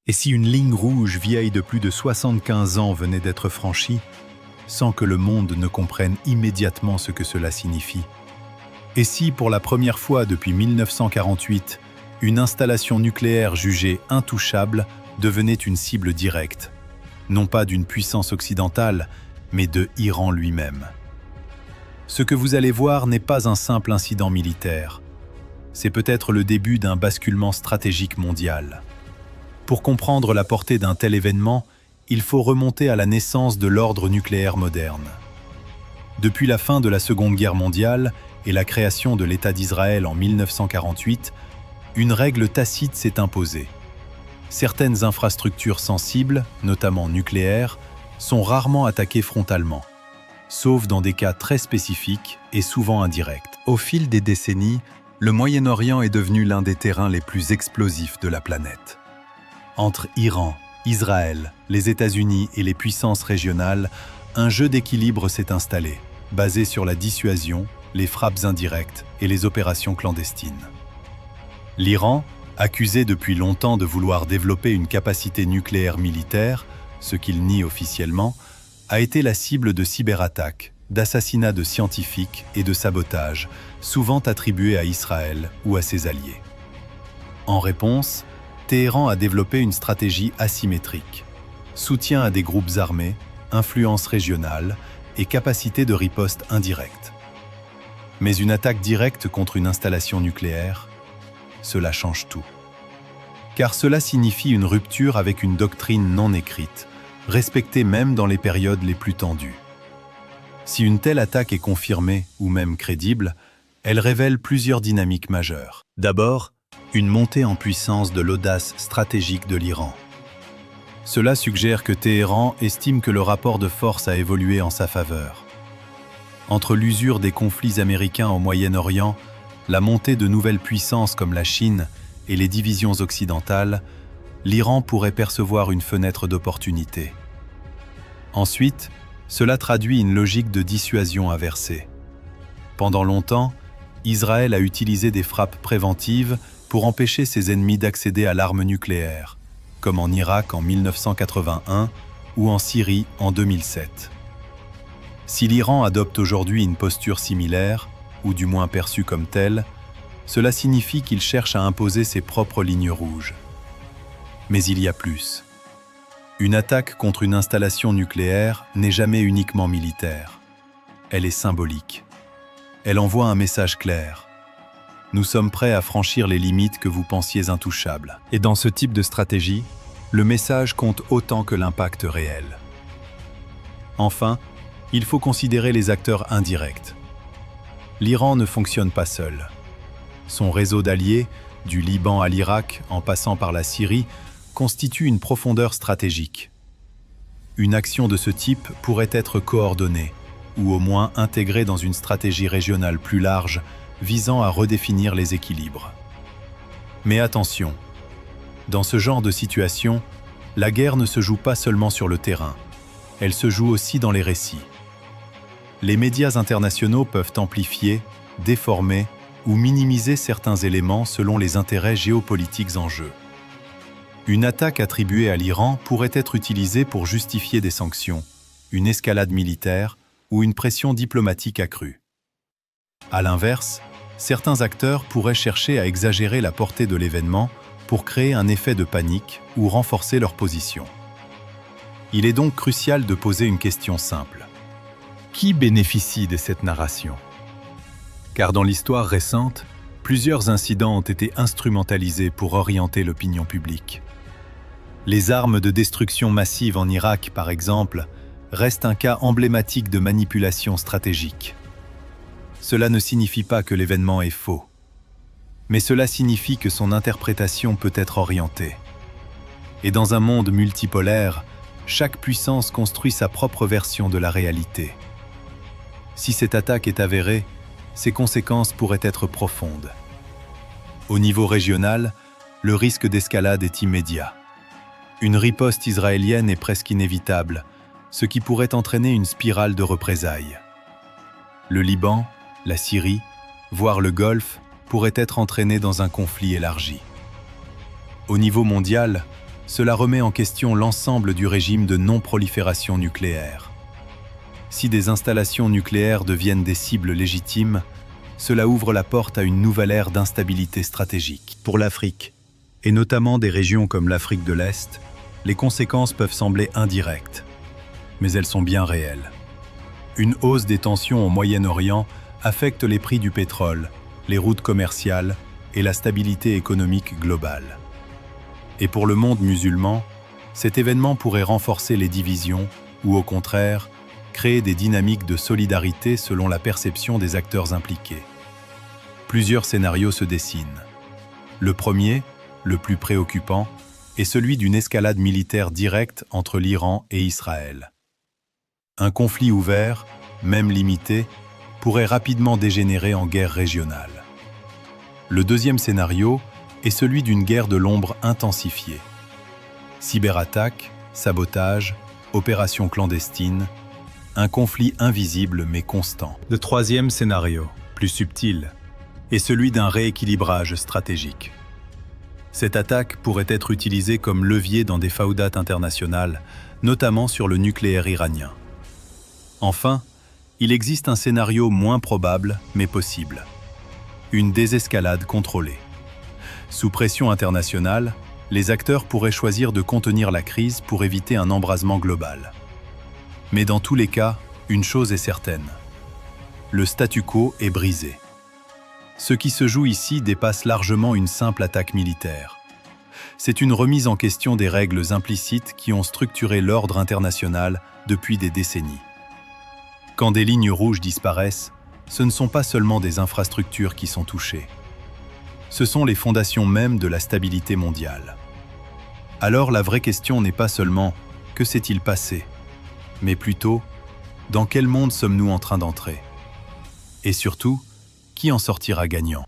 Et si une ligne rouge vieille de plus de 75 ans venait d'être franchie, sans que le monde ne comprenne immédiatement ce que cela signifie? Et si, pour la première fois depuis 1948, une installation nucléaire jugée intouchable devenait une cible directe, non pas d'une puissance occidentale, mais de Iran lui-même? Ce que vous allez voir n'est pas un simple incident militaire. C'est peut-être le début d'un basculement stratégique mondial. Pour comprendre la portée d'un tel événement, il faut remonter à la naissance de l'ordre nucléaire moderne. Depuis la fin de la Seconde Guerre mondiale et la création de l'État d'Israël en 1948, une règle tacite s'est imposée. Certaines infrastructures sensibles, notamment nucléaires, sont rarement attaquées frontalement, sauf dans des cas très spécifiques et souvent indirects. Au fil des décennies, le Moyen-Orient est devenu l'un des terrains les plus explosifs de la planète. Entre Iran, Israël, les États-Unis et les puissances régionales, un jeu d'équilibre s'est installé, basé sur la dissuasion, les frappes indirectes et les opérations clandestines. L'Iran, accusé depuis longtemps de vouloir développer une capacité nucléaire militaire, ce qu'il nie officiellement, a été la cible de cyberattaques, d'assassinats de scientifiques et de sabotages, souvent attribués à Israël ou à ses alliés. En réponse, Téhéran a développé une stratégie asymétrique, soutien à des groupes armés, influence régionale et capacité de riposte indirecte. Mais une attaque directe contre une installation nucléaire, cela change tout. Car cela signifie une rupture avec une doctrine non écrite, respectée même dans les périodes les plus tendues. Si une telle attaque est confirmée ou même crédible, elle révèle plusieurs dynamiques majeures. D'abord, une montée en puissance de l'audace stratégique de l'Iran. Cela suggère que Téhéran estime que le rapport de force a évolué en sa faveur. Entre l'usure des conflits américains au Moyen-Orient, la montée de nouvelles puissances comme la Chine et les divisions occidentales, l'Iran pourrait percevoir une fenêtre d'opportunité. Ensuite, cela traduit une logique de dissuasion inversée. Pendant longtemps, Israël a utilisé des frappes préventives pour empêcher ses ennemis d'accéder à l'arme nucléaire, comme en Irak en 1981 ou en Syrie en 2007. Si l'Iran adopte aujourd'hui une posture similaire, ou du moins perçue comme telle, cela signifie qu'il cherche à imposer ses propres lignes rouges. Mais il y a plus. Une attaque contre une installation nucléaire n'est jamais uniquement militaire. Elle est symbolique. Elle envoie un message clair. Nous sommes prêts à franchir les limites que vous pensiez intouchables. Et dans ce type de stratégie, le message compte autant que l'impact réel. Enfin, il faut considérer les acteurs indirects. L'Iran ne fonctionne pas seul. Son réseau d'alliés, du Liban à l'Irak en passant par la Syrie, constitue une profondeur stratégique. Une action de ce type pourrait être coordonnée, ou au moins intégrée dans une stratégie régionale plus large, visant à redéfinir les équilibres. Mais attention, dans ce genre de situation, la guerre ne se joue pas seulement sur le terrain, elle se joue aussi dans les récits. Les médias internationaux peuvent amplifier, déformer ou minimiser certains éléments selon les intérêts géopolitiques en jeu. Une attaque attribuée à l'Iran pourrait être utilisée pour justifier des sanctions, une escalade militaire ou une pression diplomatique accrue. À l'inverse, certains acteurs pourraient chercher à exagérer la portée de l'événement pour créer un effet de panique ou renforcer leur position. Il est donc crucial de poser une question simple. Qui bénéficie de cette narration? Car dans l'histoire récente, plusieurs incidents ont été instrumentalisés pour orienter l'opinion publique. Les armes de destruction massive en Irak, par exemple, restent un cas emblématique de manipulation stratégique. Cela ne signifie pas que l'événement est faux, mais cela signifie que son interprétation peut être orientée. Et dans un monde multipolaire, chaque puissance construit sa propre version de la réalité. Si cette attaque est avérée, ses conséquences pourraient être profondes. Au niveau régional, le risque d'escalade est immédiat. Une riposte israélienne est presque inévitable, ce qui pourrait entraîner une spirale de représailles. Le Liban, la Syrie, voire le Golfe, pourraient être entraînés dans un conflit élargi. Au niveau mondial, cela remet en question l'ensemble du régime de non-prolifération nucléaire. Si des installations nucléaires deviennent des cibles légitimes, cela ouvre la porte à une nouvelle ère d'instabilité stratégique. Pour l'Afrique, et notamment des régions comme l'Afrique de l'Est, les conséquences peuvent sembler indirectes, mais elles sont bien réelles. Une hausse des tensions au Moyen-Orient affecte les prix du pétrole, les routes commerciales et la stabilité économique globale. Et pour le monde musulman, cet événement pourrait renforcer les divisions ou, au contraire, créer des dynamiques de solidarité selon la perception des acteurs impliqués. Plusieurs scénarios se dessinent. Le premier, le plus préoccupant, est celui d'une escalade militaire directe entre l'Iran et Israël. Un conflit ouvert, même limité, pourrait rapidement dégénérer en guerre régionale. Le deuxième scénario est celui d'une guerre de l'ombre intensifiée. Cyberattaques, sabotage, opérations clandestines, un conflit invisible mais constant. Le troisième scénario, plus subtil, est celui d'un rééquilibrage stratégique. Cette attaque pourrait être utilisée comme levier dans des feuillats internationales, notamment sur le nucléaire iranien. Enfin, il existe un scénario moins probable mais possible. Une désescalade contrôlée. Sous pression internationale, les acteurs pourraient choisir de contenir la crise pour éviter un embrasement global. Mais dans tous les cas, une chose est certaine. Le statu quo est brisé. Ce qui se joue ici dépasse largement une simple attaque militaire. C'est une remise en question des règles implicites qui ont structuré l'ordre international depuis des décennies. Quand des lignes rouges disparaissent, ce ne sont pas seulement des infrastructures qui sont touchées. Ce sont les fondations mêmes de la stabilité mondiale. Alors la vraie question n'est pas seulement « que s'est-il passé ?», mais plutôt « dans quel monde sommes-nous en train d'entrer ?» Et surtout, qui en sortira gagnant ?